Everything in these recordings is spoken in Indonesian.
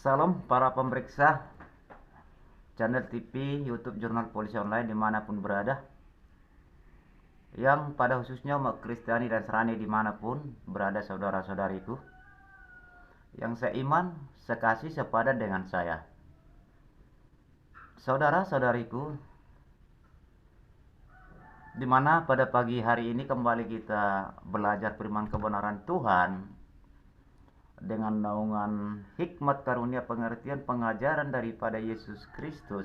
Salam para pemeriksa channel TV, YouTube, Jurnal Polisi Online dimanapun berada, yang pada khususnya umat Kristiani dan Serani dimanapun berada saudara-saudariku, yang seiman, sekasih, sepadan dengan saya. Saudara-saudariku, dimana pada pagi hari ini kembali kita belajar firman kebenaran Tuhan dengan naungan hikmat karunia pengertian pengajaran daripada Yesus Kristus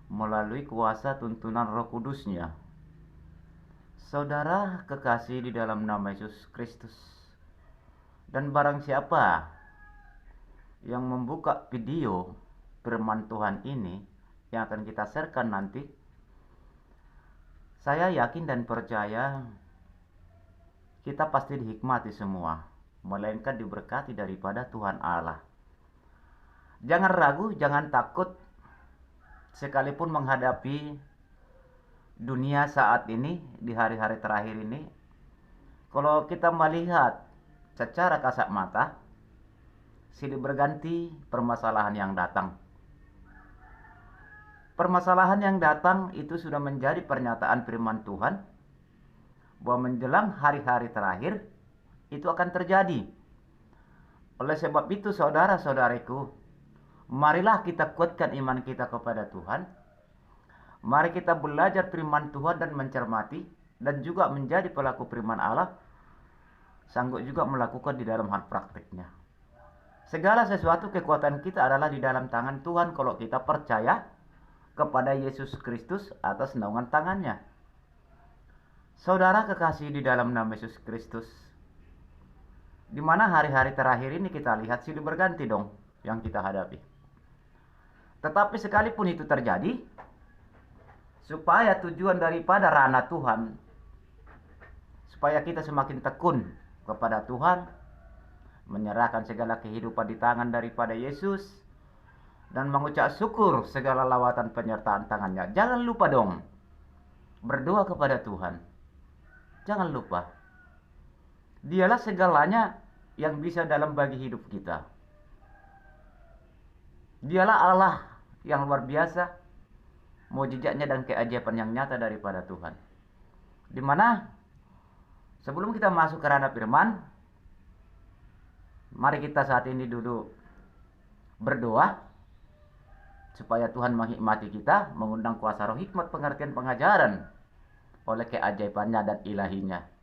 melalui kuasa tuntunan Roh Kudusnya. Saudara kekasih di dalam nama Yesus Kristus, dan barang siapa yang membuka video firman Tuhan ini yang akan kita sharekan nanti, saya yakin dan percaya kita pasti dihikmati semua, melainkan diberkati daripada Tuhan Allah. Jangan ragu, jangan takut, sekalipun menghadapi dunia saat ini, di hari-hari terakhir ini. Kalau kita melihat secara kasat mata, silih berganti permasalahan yang datang. Permasalahan yang datang itu sudah menjadi pernyataan firman Tuhan bahwa menjelang hari-hari terakhir itu akan terjadi. Oleh sebab itu saudara-saudariku, marilah kita kuatkan iman kita kepada Tuhan. Mari kita belajar firman Tuhan dan mencermati, dan juga menjadi pelaku firman Allah, sanggup juga melakukan di dalam hal praktiknya. Segala sesuatu kekuatan kita adalah di dalam tangan Tuhan kalau kita percaya kepada Yesus Kristus atas naungan tangannya. Saudara kekasih di dalam nama Yesus Kristus, di mana hari-hari terakhir ini kita lihat silih berganti dong yang kita hadapi. Tetapi sekalipun itu terjadi, supaya tujuan daripada ranah Tuhan, supaya kita semakin tekun kepada Tuhan, menyerahkan segala kehidupan di tangan daripada Yesus, dan mengucap syukur segala lawatan penyertaan tangannya. Jangan lupa dong berdoa kepada Tuhan. Jangan lupa, Dialah segalanya yang bisa dalam bagi hidup kita. Dialah Allah yang luar biasa, mukjizatnya dan keajaiban yang nyata daripada Tuhan. Dimana sebelum kita masuk ke ranah firman, mari kita saat ini duduk berdoa supaya Tuhan menghikmati kita, mengundang kuasa roh hikmat pengertian pengajaran oleh keajaibannya dan ilahinya.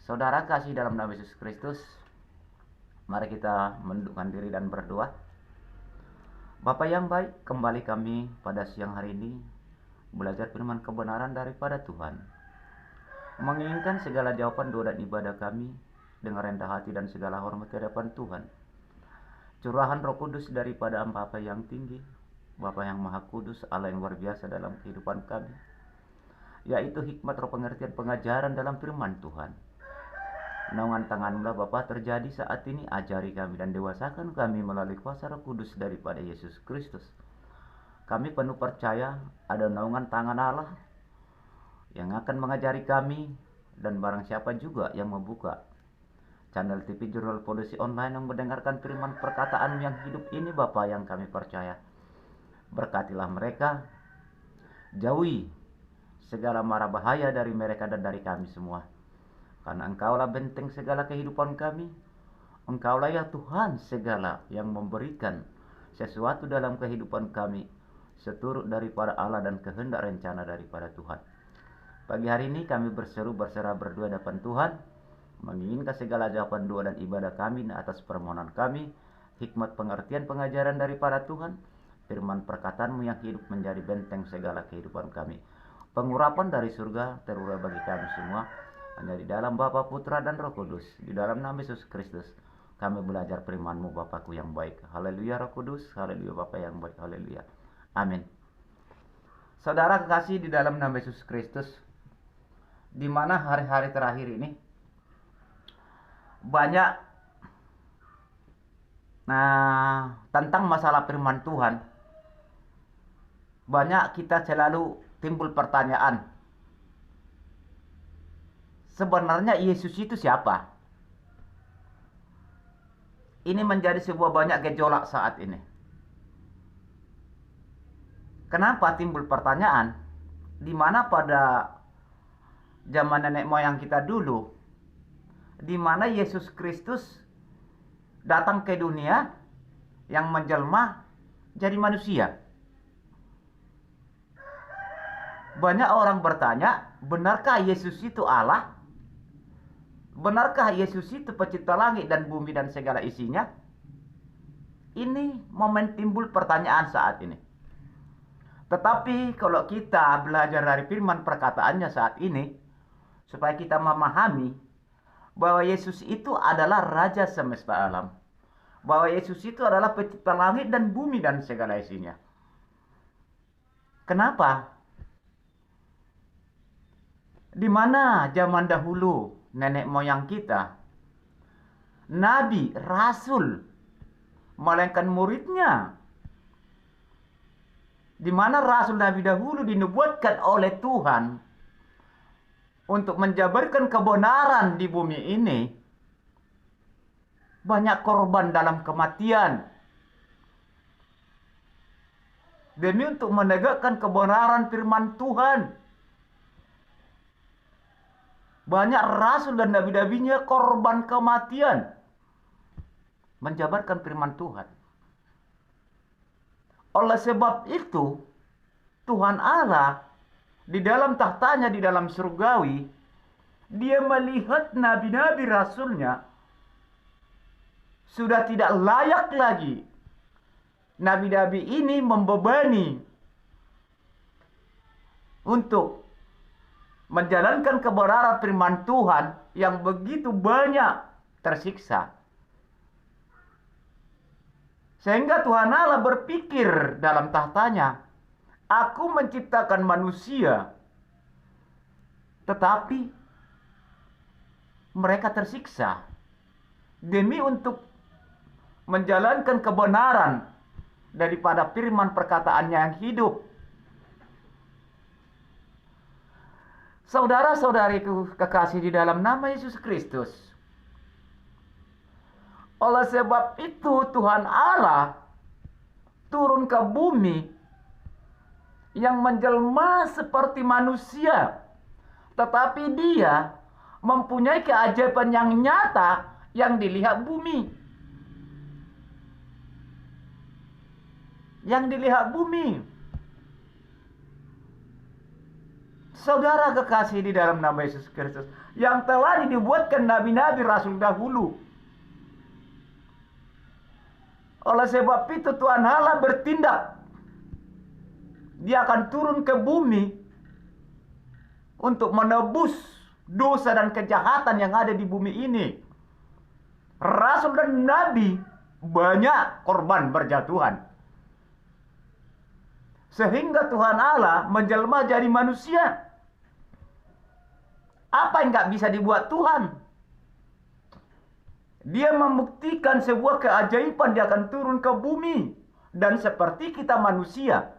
Saudara kasih dalam nama Yesus Kristus, mari kita mendudukkan diri dan berdoa. Bapa yang baik, kembali kami pada siang hari ini belajar firman kebenaran daripada Tuhan, menginginkan segala jawaban doa dan ibadah kami dengan rendah hati dan segala hormat di hadapan Tuhan. Curahan Roh Kudus daripada Bapa yang tinggi, Bapa yang Maha Kudus, Allah yang luar biasa dalam kehidupan kami, yaitu hikmat roh pengertian pengajaran dalam firman Tuhan. Naungan tangan-Mu Bapa terjadi saat ini, ajari kami dan dewasakan kami melalui kuasa Roh Kudus daripada Yesus Kristus. Kami penuh percaya ada naungan tangan Allah yang akan mengajari kami, dan barang siapa juga yang membuka channel TV Jurnal Polisi Online yang mendengarkan firman perkataan yang hidup ini, Bapa yang kami percaya, berkatilah mereka, jauhi segala mara bahaya dari mereka dan dari kami semua. Karena Engkaulah benteng segala kehidupan kami. Engkaulah ya Tuhan segala yang memberikan sesuatu dalam kehidupan kami, seturut daripada Allah dan kehendak rencana daripada Tuhan. Pagi hari ini kami berseru, berserah, berdoa depan Tuhan, menginginkan segala jawaban doa dan ibadah kami atas permohonan kami, hikmat pengertian pengajaran daripada Tuhan, firman perkataan-Mu yang hidup menjadi benteng segala kehidupan kami. Pengurapan dari surga terurai bagi kami semua, hanya di dalam Bapa, Putra, dan Roh Kudus. Di dalam nama Yesus Kristus kami belajar firman-Mu, Bapakku yang baik. Haleluya Roh Kudus, haleluya Bapa yang baik, haleluya. Amin. Saudara kekasih di dalam nama Yesus Kristus, di mana hari-hari terakhir ini banyak tentang masalah firman Tuhan, banyak kita selalu timbul pertanyaan, sebenarnya Yesus itu siapa? ini menjadi sebuah banyak gejolak saat ini. Kenapa timbul pertanyaan? Di mana pada zaman nenek moyang kita dulu, di mana Yesus Kristus datang ke dunia yang menjelma jadi manusia. Banyak orang bertanya, benarkah Yesus itu Allah? Benarkah Yesus itu pencipta langit dan bumi dan segala isinya? Ini momen timbul pertanyaan saat ini. Tetapi kalau kita belajar dari firman perkataannya saat ini, supaya kita memahami bahwa Yesus itu adalah Raja semesta alam. Bahwa Yesus itu adalah pencipta langit dan bumi dan segala isinya. Kenapa? Di mana zaman dahulu nenek moyang kita, nabi, rasul, melainkan muridnya. Di mana rasul nabi dahulu dinubuatkan oleh Tuhan untuk menjabarkan kebenaran di bumi ini. Banyak korban dalam kematian demi untuk menegakkan kebenaran firman Tuhan. Banyak rasul dan nabi-nabinya korban kematian menjabarkan firman Tuhan. Oleh sebab itu, Tuhan Allah di dalam tahtanya di dalam surgawi, dia melihat nabi-nabi rasulnya sudah tidak layak lagi. Nabi-nabi ini membebani untuk menjalankan kebenaran firman Tuhan yang begitu banyak tersiksa. Sehingga Tuhan Allah berpikir dalam tahtanya, aku menciptakan manusia, tetapi mereka tersiksa demi untuk menjalankan kebenaran daripada firman perkataannya yang hidup. Saudara-saudariku kekasih di dalam nama Yesus Kristus, oleh sebab itu Tuhan Allah turun ke bumi yang menjelma seperti manusia, tetapi dia mempunyai keajaiban yang nyata yang dilihat bumi. Yang dilihat bumi. Saudara kekasih di dalam nama Yesus Kristus, yang telah dibuatkan nabi-nabi rasul dahulu. Oleh sebab itu Tuhan Allah bertindak. Dia akan turun ke bumi untuk menebus dosa dan kejahatan yang ada di bumi ini. Rasul dan nabi banyak korban berjatuhan. Sehingga Tuhan Allah menjelma jadi manusia. Apa yang nggak bisa dibuat Tuhan? Dia membuktikan sebuah keajaiban, dia akan turun ke bumi. Dan seperti kita manusia,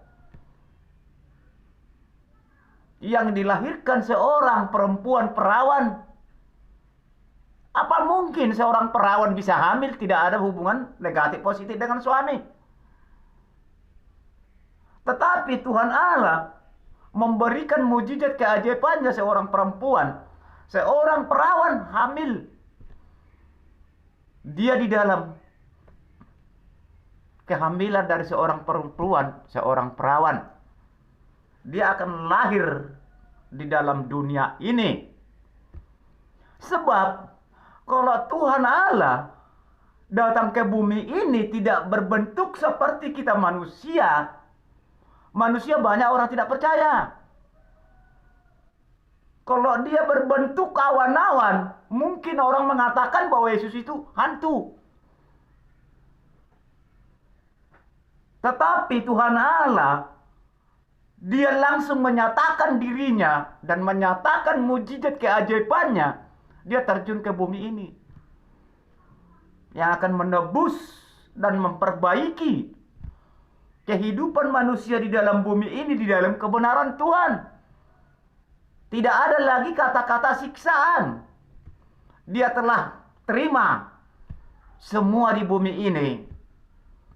yang dilahirkan seorang perempuan perawan. Apa mungkin seorang perawan bisa hamil tidak ada hubungan negatif positif dengan suami? Tetapi Tuhan Allah memberikan mujizat keajaibannya seorang perempuan, seorang perawan hamil. Dia di dalam kehamilan dari seorang perempuan, seorang perawan. Dia akan lahir di dalam dunia ini. Sebab kalau Tuhan Allah datang ke bumi ini tidak berbentuk seperti kita manusia, manusia banyak orang tidak percaya. Kalau dia berbentuk awan-awan, mungkin orang mengatakan bahwa Yesus itu hantu. Tetapi Tuhan Allah, dia langsung menyatakan dirinya dan menyatakan mujizat keajaibannya. Dia terjun ke bumi ini yang akan menebus dan memperbaiki kehidupan manusia di dalam bumi ini, di dalam kebenaran Tuhan. Tidak ada lagi kata-kata siksaan. Dia telah terima semua di bumi ini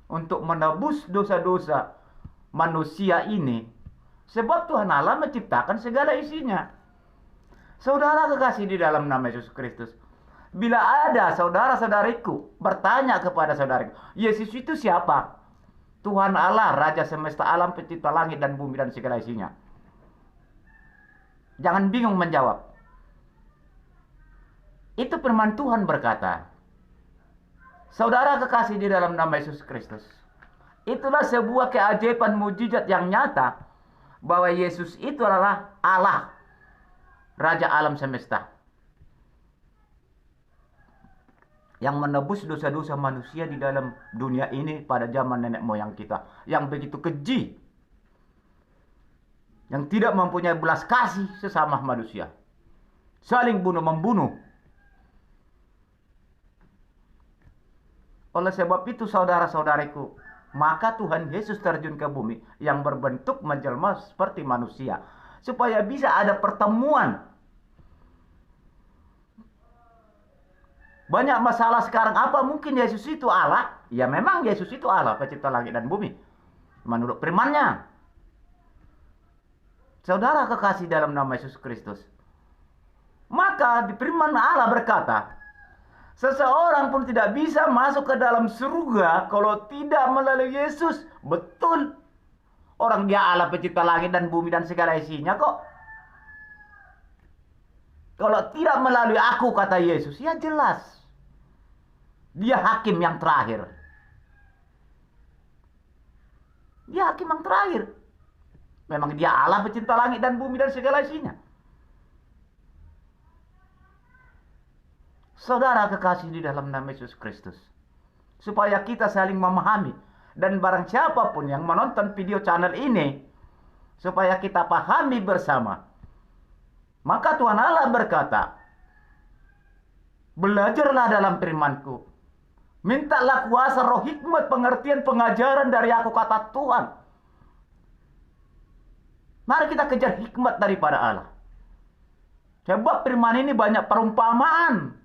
untuk menebus dosa-dosa manusia ini. Sebab Tuhan Allah menciptakan segala isinya. Saudara kekasih di dalam nama Yesus Kristus, bila ada saudara-saudariku bertanya kepada saudariku, Yesus itu siapa? Tuhan Allah, Raja semesta alam, pencipta langit dan bumi dan segala isinya. Jangan bingung menjawab. Itu firman Tuhan berkata. Saudara kekasih di dalam nama Yesus Kristus, itulah sebuah keajaiban mujizat yang nyata bahwa Yesus itu adalah Allah, Raja alam semesta, yang menebus dosa-dosa manusia di dalam dunia ini pada zaman nenek moyang kita, yang begitu keji, yang tidak mempunyai belas kasih sesama manusia, saling bunuh-membunuh. Oleh sebab itu saudara-saudariku, maka Tuhan Yesus terjun ke bumi yang berbentuk menjelma seperti manusia, supaya bisa ada pertemuan. Banyak masalah sekarang, apa mungkin Yesus itu Allah? Ya memang Yesus itu Allah, pencipta langit dan bumi, menurut firman-Nya. Saudara kekasih dalam nama Yesus Kristus, maka di firman Allah berkata, seseorang pun tidak bisa masuk ke dalam surga kalau tidak melalui Yesus. Betul. Orang dia Allah pencipta langit dan bumi dan segala isinya kok. Kalau tidak melalui aku, kata Yesus, ya jelas. Dia hakim yang terakhir. Dia hakim yang terakhir. Memang dia Allah pencipta langit dan bumi dan segala isinya. Saudara kekasih di dalam nama Yesus Kristus, supaya kita saling memahami, dan barang siapapun yang menonton video channel ini, supaya kita pahami bersama. Maka Tuhan Allah berkata, belajarlah dalam firman-Ku, mintalah kuasa roh hikmat pengertian pengajaran dari aku, kata Tuhan. Mari kita kejar hikmat daripada Allah. Sebab firman ini banyak perumpamaan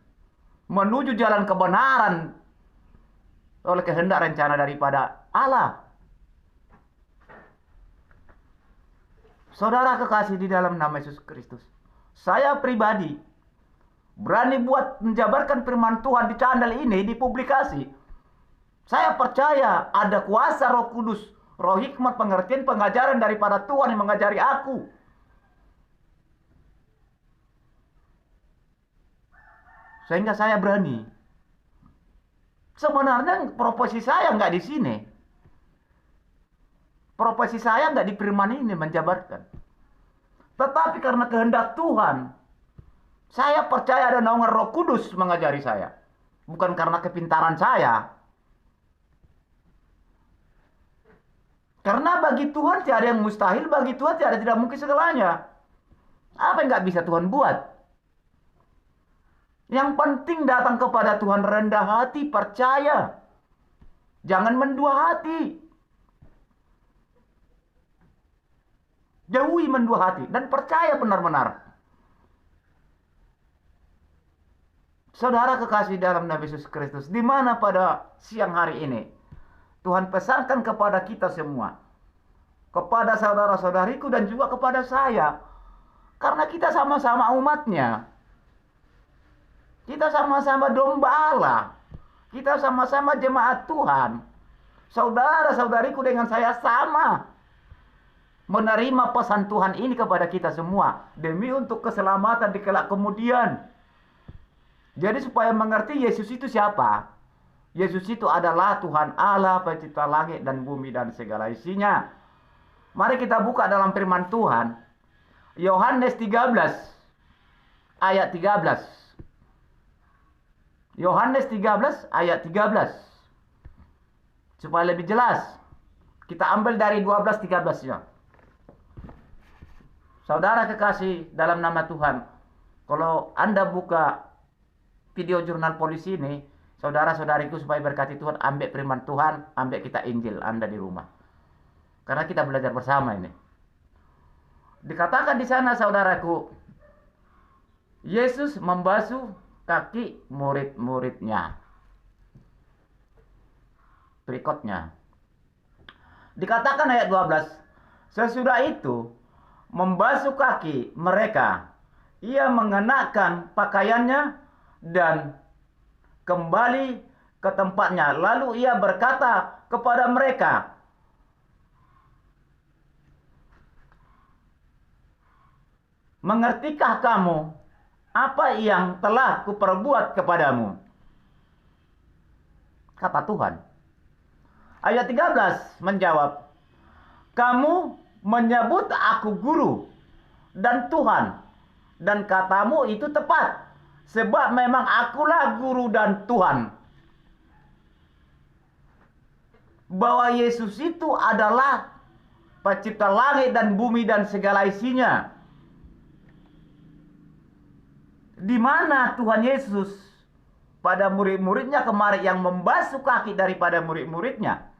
menuju jalan kebenaran oleh kehendak rencana daripada Allah. Saudara kekasih di dalam nama Yesus Kristus, saya pribadi berani buat menjabarkan firman Tuhan di channel ini, di publikasi. Saya percaya ada kuasa Roh Kudus, roh hikmat pengertian pengajaran daripada Tuhan yang mengajari aku. Sehingga saya berani. Sebenarnya profesi saya nggak di sini. Profesi saya nggak di firman ini menjabarkan. Tetapi karena kehendak Tuhan, saya percaya ada naungan Roh Kudus mengajari saya. Bukan karena kepintaran saya. Karena bagi Tuhan tiada yang mustahil, bagi Tuhan tiada tidak mungkin segalanya. Apa yang nggak bisa Tuhan buat? Yang penting datang kepada Tuhan rendah hati, percaya. Jangan mendua hati. Jauhi mendua hati dan percaya benar-benar. Saudara kekasih dalam Nabi Yesus Kristus, di mana pada siang hari ini Tuhan pesankan kepada kita semua, kepada saudara-saudariku dan juga kepada saya, karena kita sama-sama umatnya. Kita sama-sama domba Allah. Kita sama-sama jemaat Tuhan. Saudara-saudariku dengan saya sama menerima pesan Tuhan ini kepada kita semua, demi untuk keselamatan di kelak kemudian. Jadi supaya mengerti Yesus itu siapa. Yesus itu adalah Tuhan Allah, pencipta langit dan bumi dan segala isinya. Mari kita buka dalam firman Tuhan. Yohanes 13 ayat 13. Yohanes 13 ayat 13. Supaya lebih jelas, kita ambil dari 12-13-nya. Saudara kekasih dalam nama Tuhan, kalau Anda buka video jurnal polisi ini, saudara-saudariku supaya berkati Tuhan, ambil firman Tuhan, ambil kita Injil Anda di rumah. Karena kita belajar bersama ini. Dikatakan di sana, saudaraku, Yesus membasuh kaki murid-muridnya. berikutnya. Dikatakan ayat 12, sesudah itu membasuh kaki mereka, ia mengenakan pakaiannya dan kembali ke tempatnya. Lalu ia berkata kepada mereka, mengertikah kamu apa yang telah kuperbuat kepadamu? Kata Tuhan. Ayat 13 menjawab, kamu menyebut aku guru dan Tuhan, dan katamu itu tepat, sebab memang akulah guru dan Tuhan. Bahwa Yesus itu adalah pencipta langit dan bumi dan segala isinya. Di mana Tuhan Yesus pada murid-muridnya kemarin yang membasuh kaki daripada murid-muridnya.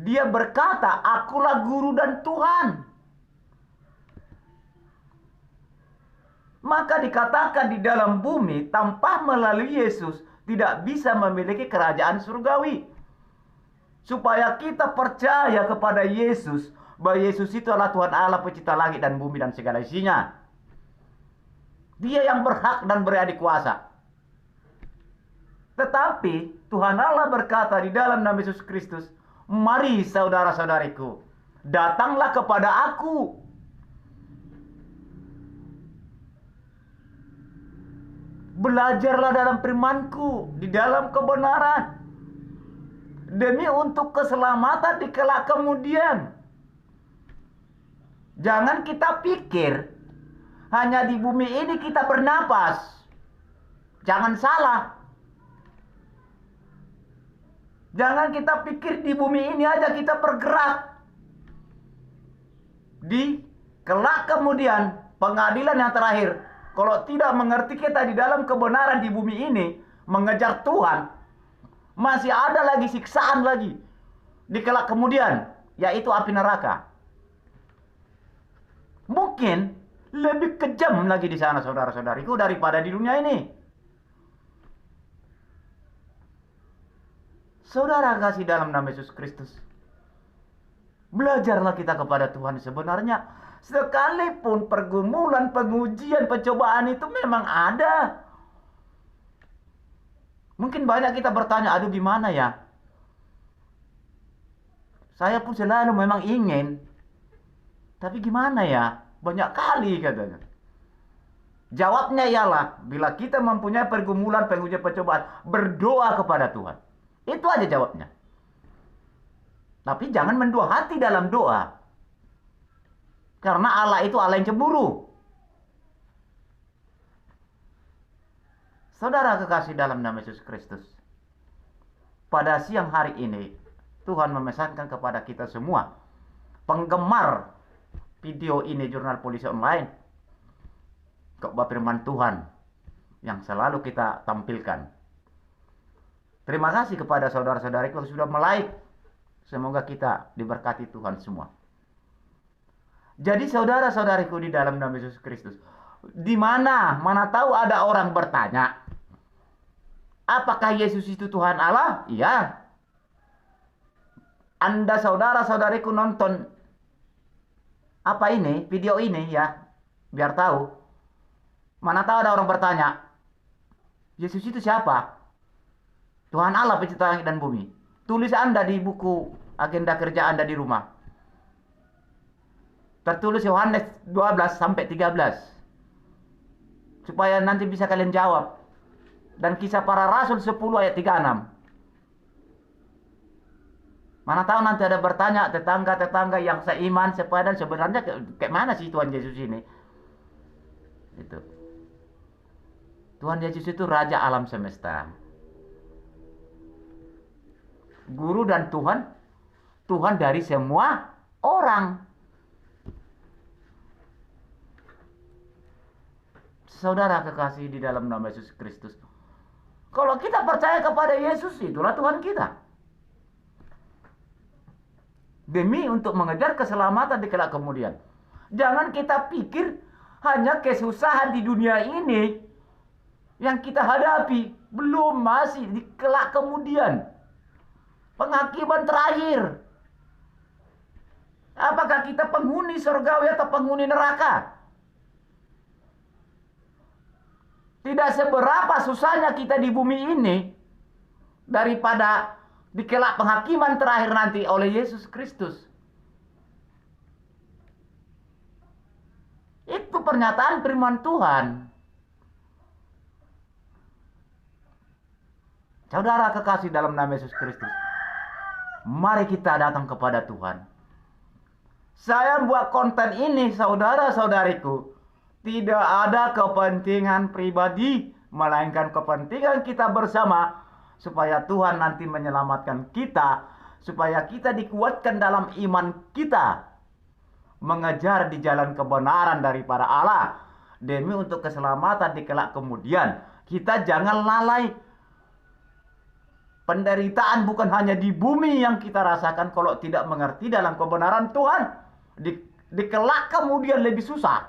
Dia berkata, akulah guru dan Tuhan. Maka dikatakan di dalam bumi tanpa melalui Yesus tidak bisa memiliki kerajaan surgawi. Supaya kita percaya kepada Yesus, bahwa Yesus itu adalah Tuhan Allah pencipta langit dan bumi dan segala isinya. Dia yang berhak dan beradik kuasa. Tetapi Tuhan Allah berkata di dalam nama Yesus Kristus, mari saudara-saudariku, datanglah kepada aku. Belajarlah dalam firman-Ku di dalam kebenaran, demi untuk keselamatan di kelak kemudian. Jangan kita pikir hanya di bumi ini kita bernapas. Jangan salah. Jangan kita pikir di bumi ini aja kita bergerak. Di kelak kemudian, pengadilan yang terakhir, kalau tidak mengerti kita di dalam kebenaran di bumi ini, mengejar Tuhan, masih ada lagi siksaan lagi di kelak kemudian, yaitu api neraka. Mungkin lebih kejam lagi di sana saudara-saudariku daripada di dunia ini. Saudara kasih dalam nama Yesus Kristus, belajarlah kita kepada Tuhan sebenarnya. Sekalipun pergumulan, pengujian, pencobaan itu memang ada. Mungkin banyak kita bertanya, aduh gimana ya? Saya pun selalu memang ingin. Tapi gimana ya? Banyak kali katanya. Jawabnya ialah, bila kita mempunyai pergumulan, pengujian, pencobaan, berdoa kepada Tuhan. Itu aja jawabnya. Tapi jangan mendua hati dalam doa. Karena Allah itu Allah yang cemburu. Saudara kekasih dalam nama Yesus Kristus, pada siang hari ini Tuhan memesankan kepada kita semua penggemar video ini, Jurnal Polisi Online, khotbah firman Tuhan yang selalu kita tampilkan. Terima kasih kepada saudara-saudariku yang sudah melike. Semoga kita diberkati Tuhan semua. Jadi saudara-saudariku di dalam nama Yesus Kristus, di mana tahu ada orang bertanya, apakah Yesus itu Tuhan Allah? Iya. Anda saudara-saudariku nonton apa ini, video ini ya, biar tahu. Mana tahu ada orang bertanya, Yesus itu siapa? Tuhan Allah pencipta langit dan bumi. Tulis Anda di buku agenda kerja Anda di rumah. Tertulis Yohanes 12 sampai 13. Supaya nanti bisa kalian jawab. Dan Kisah Para Rasul 10 ayat 36. Mana tahu nanti ada bertanya tetangga-tetangga yang seiman, sepadan, sebenarnya kayak mana sih Tuhan Yesus ini? Itu. Tuhan Yesus itu Raja alam semesta. Guru dan Tuhan. Tuhan dari semua orang. Saudara kekasih di dalam nama Yesus Kristus, kalau kita percaya kepada Yesus, itulah Tuhan kita. Demi untuk mengejar keselamatan di kelak kemudian. Jangan kita pikir hanya kesusahan di dunia ini yang kita hadapi. Belum, masih di kelak kemudian. Penghakiman terakhir. Apakah kita penghuni surgawi atau penghuni neraka? Tidak seberapa susahnya kita di bumi ini daripada di kelak penghakiman terakhir nanti oleh Yesus Kristus. Itu pernyataan firman Tuhan. Saudara kekasih dalam nama Yesus Kristus, mari kita datang kepada Tuhan. Saya buat konten ini, saudara-saudariku, tidak ada kepentingan pribadi, melainkan kepentingan kita bersama, supaya Tuhan nanti menyelamatkan kita, supaya kita dikuatkan dalam iman kita, mengejar di jalan kebenaran daripada Allah, demi untuk keselamatan di kelak kemudian. Kita jangan lalai. Penderitaan bukan hanya di bumi yang kita rasakan kalau tidak mengerti dalam kebenaran Tuhan. Di kelak kemudian lebih susah.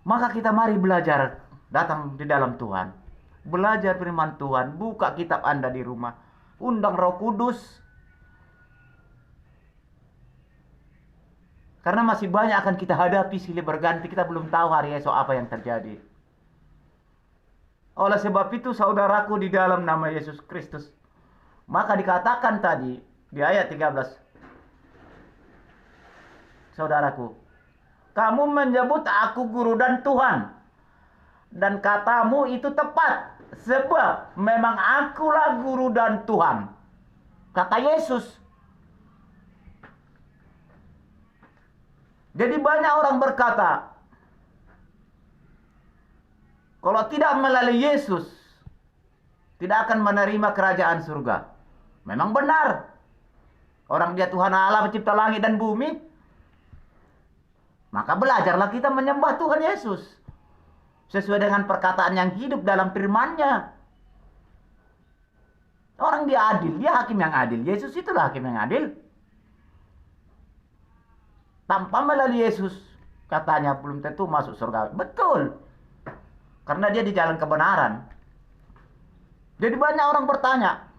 Maka kita mari belajar datang di dalam Tuhan. Belajar firman Tuhan. Buka kitab Anda di rumah. Undang Roh Kudus. Karena masih banyak akan kita hadapi silih berganti. Kita belum tahu hari esok apa yang terjadi. Oleh sebab itu saudaraku di dalam nama Yesus Kristus, maka dikatakan tadi di ayat 13, saudaraku, kamu menyebut aku guru dan Tuhan, dan katamu itu tepat, sebab memang akulah guru dan Tuhan, kata Yesus. Jadi banyak orang berkata, kalau tidak melalui Yesus, tidak akan menerima kerajaan surga. Memang benar. Orang dia Tuhan Allah pencipta langit dan bumi. Maka belajarlah kita menyembah Tuhan Yesus. Sesuai dengan perkataan yang hidup dalam firman-Nya. Orang dia adil, dia hakim yang adil. Yesus itulah hakim yang adil. Tanpa melalui Yesus, katanya belum tentu masuk surga. Betul. Karena dia di jalan kebenaran. Jadi banyak orang bertanya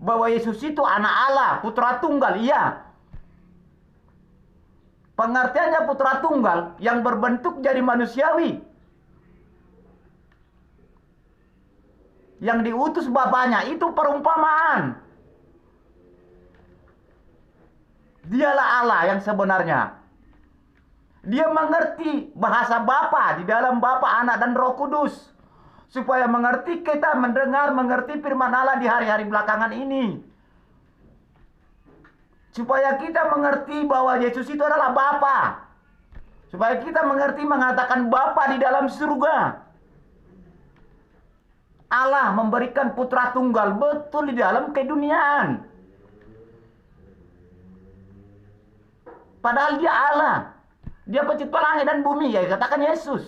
bahwa Yesus itu anak Allah, putra tunggal. Iya. Pengertiannya putra tunggal yang berbentuk jadi manusiawi. Yang diutus Bapaknya itu perumpamaan. Dialah Allah yang sebenarnya. Dia mengerti bahasa Bapa di dalam Bapa, Anak, dan Roh Kudus. Supaya mengerti kita mendengar, mengerti firman Allah di hari-hari belakangan ini. Supaya kita mengerti bahwa Yesus itu adalah Bapa. Supaya kita mengerti mengatakan Bapa di dalam surga. Allah memberikan putra tunggal betul di dalam keduniaan. Padahal dia Allah. Dia pencipta langit dan bumi, ya katakan Yesus.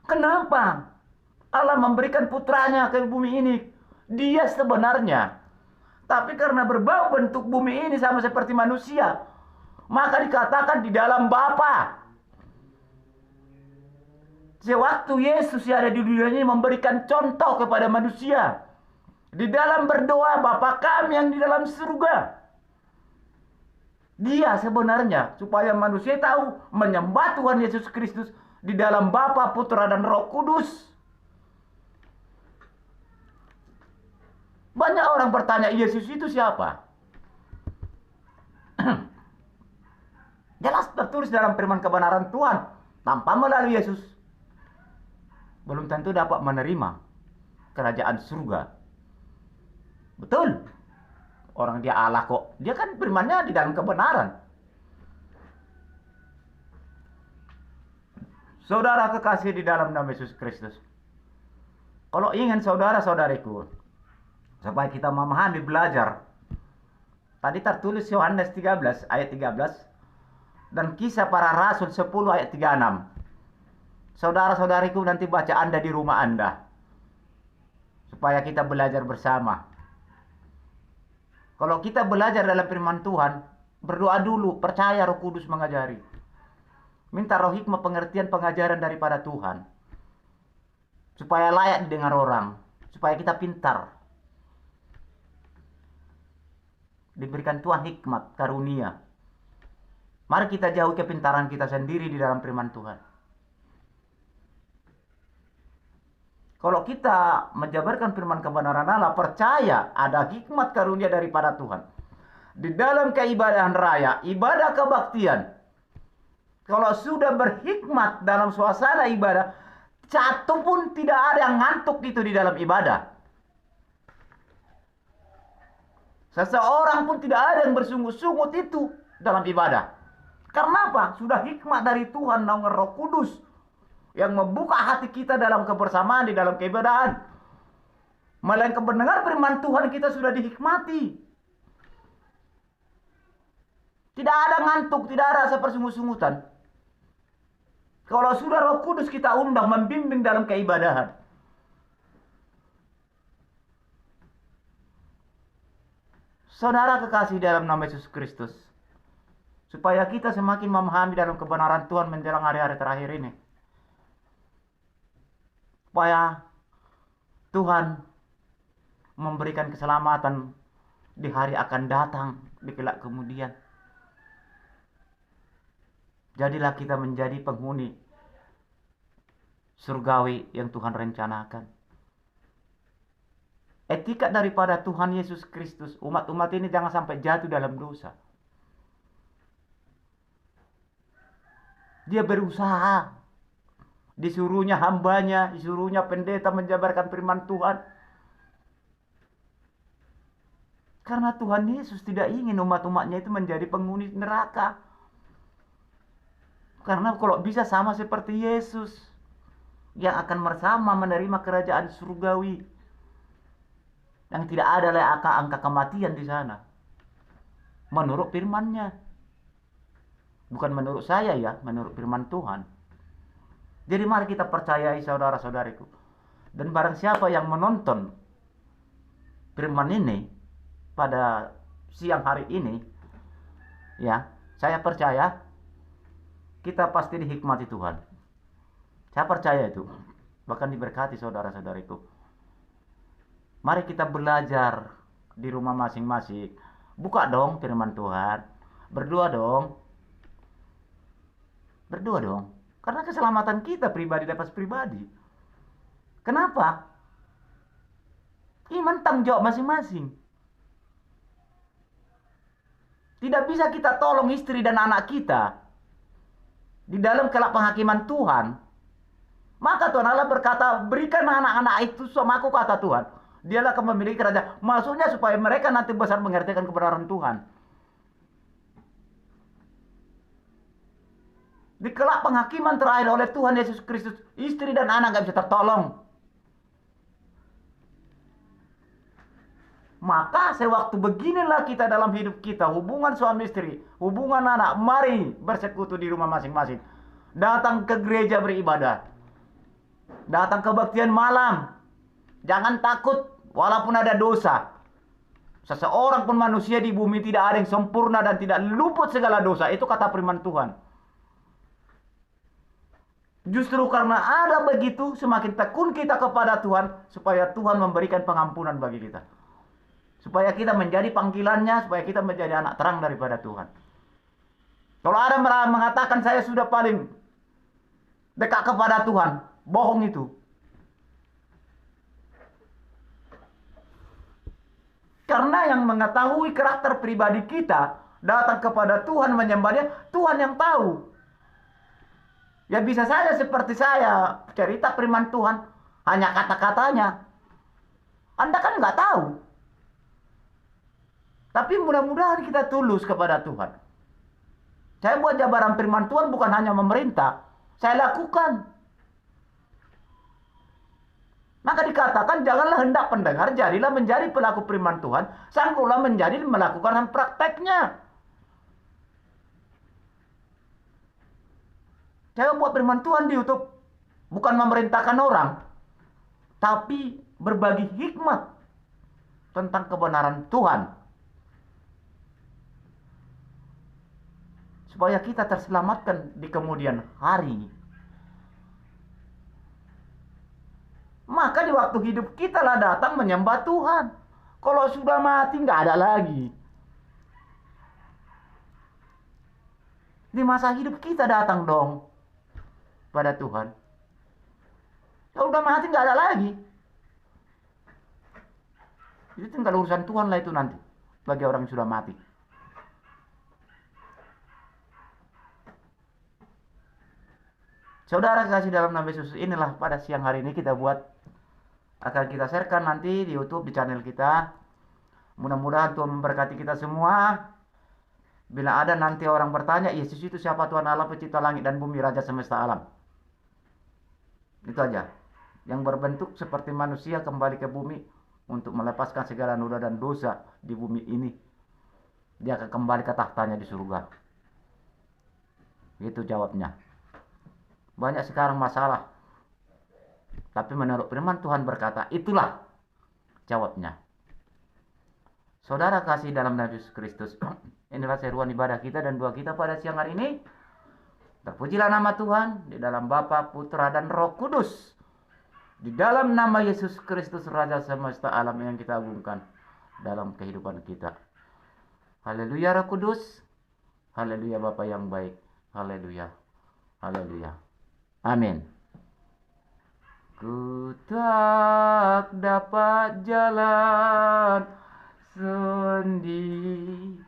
Kenapa Allah memberikan putranya ke bumi ini? Dia sebenarnya. Tapi karena berbau bentuk bumi ini sama seperti manusia, maka dikatakan di dalam Bapa. Sewaktu Yesus yang ada di dunia ini memberikan contoh kepada manusia. Di dalam berdoa, Bapa kami yang di dalam surga. Dia sebenarnya supaya manusia tahu menyembah Tuhan Yesus Kristus di dalam Bapa, Putra, dan Roh Kudus. Banyak orang bertanya, Yesus itu siapa? Jelas tertulis dalam firman kebenaran Tuhan, tanpa melalui Yesus belum tentu dapat menerima kerajaan surga. Betul. Orang dia Allah kok. Dia kan firman-Nya di dalam kebenaran. Saudara kekasih di dalam nama Yesus Kristus. Kalau ingin saudara-saudariku, supaya kita memahami belajar. Tadi tertulis Yohanes 13 ayat 13. Dan Kisah Para Rasul 10 ayat 36. Saudara-saudariku nanti baca Anda di rumah Anda. Supaya kita belajar bersama. Kalau kita belajar dalam firman Tuhan, berdoa dulu, percaya Roh Kudus mengajari. Minta roh hikmah, pengertian, pengajaran daripada Tuhan. Supaya layak didengar orang. Supaya kita pintar. Diberikan Tuhan hikmat, karunia. Mari kita jauhi kepintaran kita sendiri di dalam firman Tuhan. Kalau kita menjabarkan firman kebenaran Allah, percaya ada hikmat karunia daripada Tuhan. Di dalam keibadahan raya, ibadah kebaktian, kalau sudah berhikmat dalam suasana ibadah, satu pun tidak ada yang ngantuk itu di dalam ibadah. Seseorang pun tidak ada yang bersungut-sungut itu dalam ibadah. Karena apa? Sudah hikmat dari Tuhan, naungan Roh Kudus yang membuka hati kita dalam kebersamaan di dalam keibadahan. Melainkan mendengar firman Tuhan, kita sudah dihikmati. Tidak ada ngantuk, tidak ada rasa persungut-sungutan. Kalau sudah Roh Kudus kita undang membimbing dalam keibadahan. Saudara kekasih dalam nama Yesus Kristus, supaya kita semakin memahami dalam kebenaran Tuhan menjelang hari-hari terakhir ini. Supaya Tuhan memberikan keselamatan di hari akan datang, di kelak kemudian. Jadilah kita menjadi penghuni surgawi yang Tuhan rencanakan. Etika daripada Tuhan Yesus Kristus, umat-umat ini jangan sampai jatuh dalam dosa. Dia berusaha, disuruhnya hambanya, disuruhnya pendeta menjabarkan firman Tuhan. Karena Tuhan Yesus tidak ingin umat-umatnya itu menjadi penghuni neraka. Karena kalau bisa sama seperti Yesus, yang akan bersama menerima kerajaan surgawi, yang tidak ada lagi angka kematian di sana. Menurut firman-Nya. Bukan menurut saya ya, menurut firman Tuhan. Jadi mari kita percayai saudara-saudariku. Dan barang siapa yang menonton firman ini pada siang hari ini, ya, saya percaya kita pasti dihikmati Tuhan. Saya percaya itu. Bahkan diberkati saudara-saudariku. Mari kita belajar di rumah masing-masing. Buka dong firman Tuhan. Berdoa dong. Berdoa dong. Karena keselamatan kita pribadi lepas pribadi. Kenapa? Iman tanggung jawab masing-masing. Tidak bisa kita tolong istri dan anak kita di dalam kelak penghakiman Tuhan. Maka Tuhan Allah berkata, berikan anak-anak itu sama aku, kata Tuhan. Dialah akan memiliki kerajaan. Maksudnya supaya mereka nanti besar mengertikan kebenaran Tuhan. Di kelak penghakiman terakhir oleh Tuhan Yesus Kristus, istri dan anak gak bisa tertolong. Maka sewaktu beginilah kita dalam hidup kita, hubungan suami istri, hubungan anak, mari bersekutu di rumah masing-masing. Datang ke gereja beribadah. Datang ke kebaktian malam. Jangan takut walaupun ada dosa. Seseorang pun manusia di bumi tidak ada yang sempurna dan tidak luput segala dosa. Itu kata firman Tuhan. Justru karena ada begitu, semakin tekun kita kepada Tuhan, supaya Tuhan memberikan pengampunan bagi kita. Supaya kita menjadi panggilannya, supaya kita menjadi anak terang daripada Tuhan. Kalau ada mengatakan saya sudah paling dekat kepada Tuhan, bohong itu. Karena yang mengetahui karakter pribadi kita, datang kepada Tuhan menyembahnya, Tuhan yang tahu. Ya bisa saja seperti saya cerita firman Tuhan, hanya kata-katanya. Anda kan nggak tahu. Tapi mudah-mudahan kita tulus kepada Tuhan. Saya buat jabaran firman Tuhan bukan hanya memerintah, saya lakukan. Maka dikatakan janganlah hendak pendengar, jadilah menjadi pelaku firman Tuhan, sangguplah menjadi melakukan prakteknya. Saya buat firman Tuhan di YouTube bukan memerintahkan orang, tapi berbagi hikmat tentang kebenaran Tuhan. supaya kita terselamatkan di kemudian hari. Maka di waktu hidup kita lah datang menyembah Tuhan. Kalau sudah mati nggak ada lagi. Di masa hidup kita datang dong pada Tuhan. Kalau udah mati nggak ada lagi. Itu tinggal urusan Tuhan lah itu nanti bagi orang yang sudah mati. Saudara kasih dalam nama Yesus, inilah pada siang hari ini kita buat, akan kita sharekan nanti di YouTube, di channel kita. Mudah-mudahan Tuhan memberkati kita semua. Bila ada nanti orang bertanya, Yesus itu siapa? Tuhan Allah pencipta langit dan bumi, Raja semesta alam. Itu aja. Yang berbentuk seperti manusia kembali ke bumi untuk melepaskan segala noda dan dosa di bumi ini. Dia akan kembali ke tahtanya di surga. Itu jawabnya. Banyak sekarang masalah. Tapi menurut firman Tuhan berkata, itulah jawabnya. Saudara kasih dalam nama Yesus Kristus, inilah seruan ibadah kita dan doa kita pada siang hari ini. Terpujilah nama Tuhan di dalam Bapa, Putra, dan Roh Kudus. Di dalam nama Yesus Kristus, Raja semesta alam yang kita agungkan dalam kehidupan kita. Haleluya Roh Kudus. Haleluya Bapa yang baik. Haleluya. Haleluya. Amin. Ku tak dapat jalan sendiri,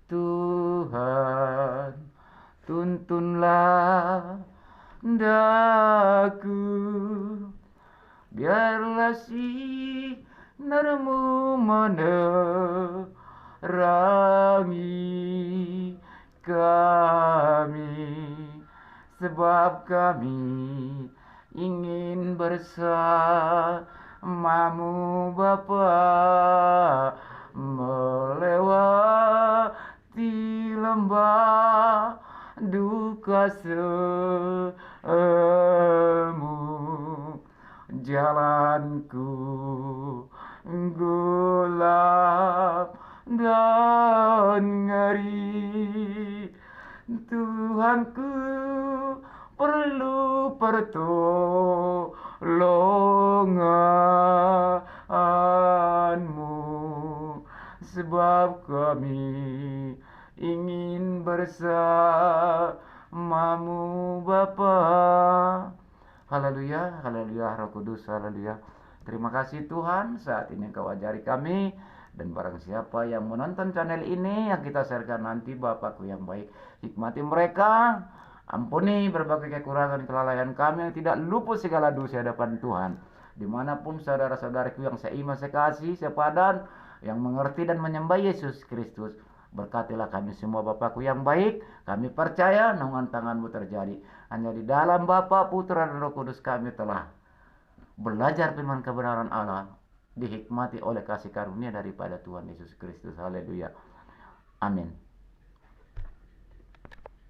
Tuhan tuntunlah daku, biarlah sinar-Mu menerangi kami, sebab kami ingin bersama-Mu Bapa, melewati lembah duka semu, jalanku gelap dan ngeri, Tuhanku perlu pertolongan-Mu, sebab kami ingin bersama-Mu Bapa. Haleluya, haleluya Roh Kudus, haleluya. Terima kasih Tuhan, saat ini Engkau ajari kami. Dan barang siapa yang menonton channel ini, yang kita sharekan nanti, Bapakku yang baik, hikmati mereka, ampuni berbagai kekurangan kelalaian kami yang tidak luput segala dosa hadapan Tuhan. Dimanapun saudara-saudariku yang seiman, sekasih, sepadan, yang mengerti dan menyembah Yesus Kristus, berkatilah kami semua Bapakku yang baik. Kami percaya naungan tangan-Mu terjadi. Hanya di dalam Bapa, Putra, dan Roh Kudus kami telah belajar firman kebenaran Allah, dihikmati oleh kasih karunia daripada Tuhan Yesus Kristus. Haleluya. Amin.